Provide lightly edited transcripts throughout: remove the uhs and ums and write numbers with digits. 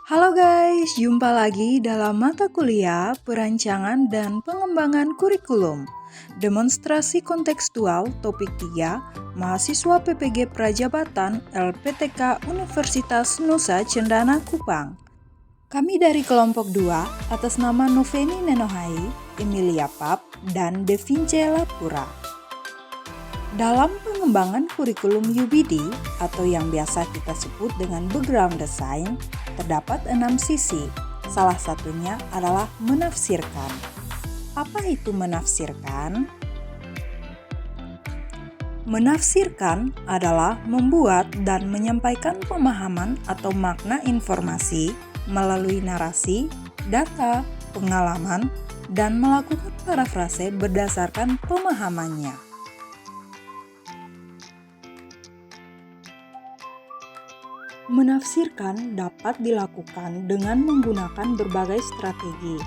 Halo guys, jumpa lagi dalam mata kuliah Perancangan dan Pengembangan Kurikulum. Demonstrasi kontekstual topik 3, mahasiswa PPG Prajabatan LPTK Universitas Nusa Cendana Kupang. Kami dari kelompok 2 atas nama Noveni Nenohai, Emilia Pap, dan Devince Lapura. Dalam pengembangan kurikulum UBD atau yang biasa kita sebut dengan background design, terdapat 6 sisi. Salah satunya adalah menafsirkan. Apa itu menafsirkan? Menafsirkan adalah membuat dan menyampaikan pemahaman atau makna informasi melalui narasi, data, pengalaman, dan melakukan parafrase berdasarkan pemahamannya. Menafsirkan dapat dilakukan dengan menggunakan berbagai strategi,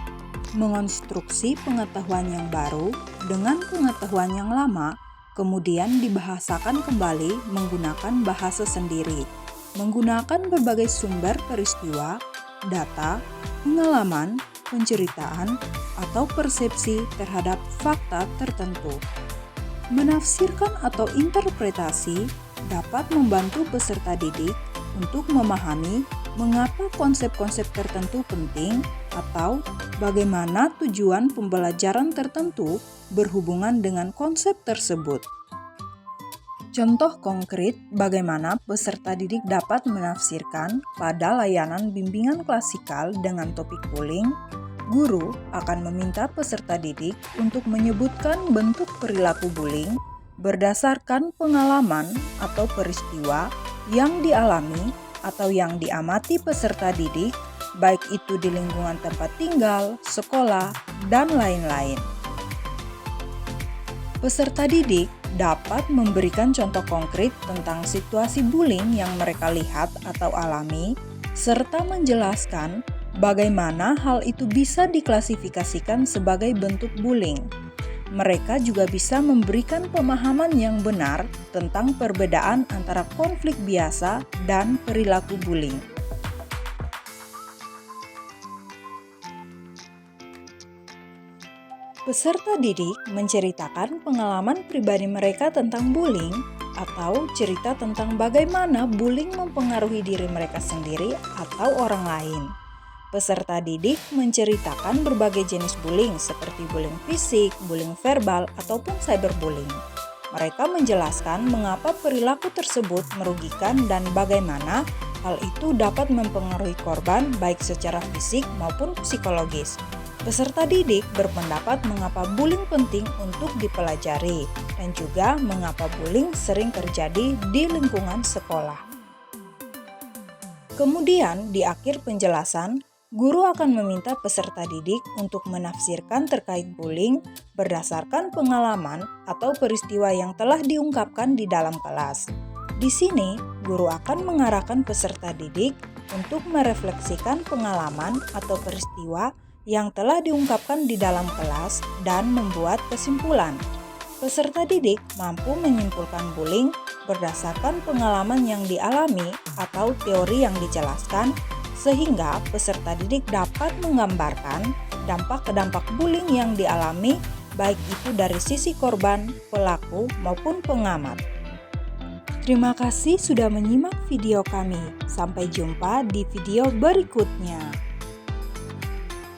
mengonstruksi pengetahuan yang baru dengan pengetahuan yang lama, kemudian dibahasakan kembali menggunakan bahasa sendiri, menggunakan berbagai sumber peristiwa, data, pengalaman, penceritaan, atau persepsi terhadap fakta tertentu. Menafsirkan atau interpretasi dapat membantu peserta didik untuk memahami mengapa konsep-konsep tertentu penting atau bagaimana tujuan pembelajaran tertentu berhubungan dengan konsep tersebut. Contoh konkret bagaimana peserta didik dapat menafsirkan pada layanan bimbingan klasikal dengan topik bullying, guru akan meminta peserta didik untuk menyebutkan bentuk perilaku bullying berdasarkan pengalaman atau peristiwa yang dialami atau yang diamati peserta didik, baik itu di lingkungan tempat tinggal, sekolah, dan lain-lain. Peserta didik dapat memberikan contoh konkret tentang situasi bullying yang mereka lihat atau alami, serta menjelaskan bagaimana hal itu bisa diklasifikasikan sebagai bentuk bullying. Mereka juga bisa memberikan pemahaman yang benar tentang perbedaan antara konflik biasa dan perilaku bullying. Peserta didik menceritakan pengalaman pribadi mereka tentang bullying atau cerita tentang bagaimana bullying mempengaruhi diri mereka sendiri atau orang lain. Peserta didik menceritakan berbagai jenis bullying seperti bullying fisik, bullying verbal, ataupun cyberbullying. Mereka menjelaskan mengapa perilaku tersebut merugikan dan bagaimana hal itu dapat mempengaruhi korban baik secara fisik maupun psikologis. Peserta didik berpendapat mengapa bullying penting untuk dipelajari dan juga mengapa bullying sering terjadi di lingkungan sekolah. Kemudian di akhir penjelasan, guru akan meminta peserta didik untuk menafsirkan terkait bullying berdasarkan pengalaman atau peristiwa yang telah diungkapkan di dalam kelas. Di sini, guru akan mengarahkan peserta didik untuk merefleksikan pengalaman atau peristiwa yang telah diungkapkan di dalam kelas dan membuat kesimpulan. Peserta didik mampu menyimpulkan bullying berdasarkan pengalaman yang dialami atau teori yang dijelaskan, sehingga peserta didik dapat menggambarkan dampak-dampak bullying yang dialami baik itu dari sisi korban, pelaku, maupun pengamat. Terima kasih sudah menyimak video kami. Sampai jumpa di video berikutnya.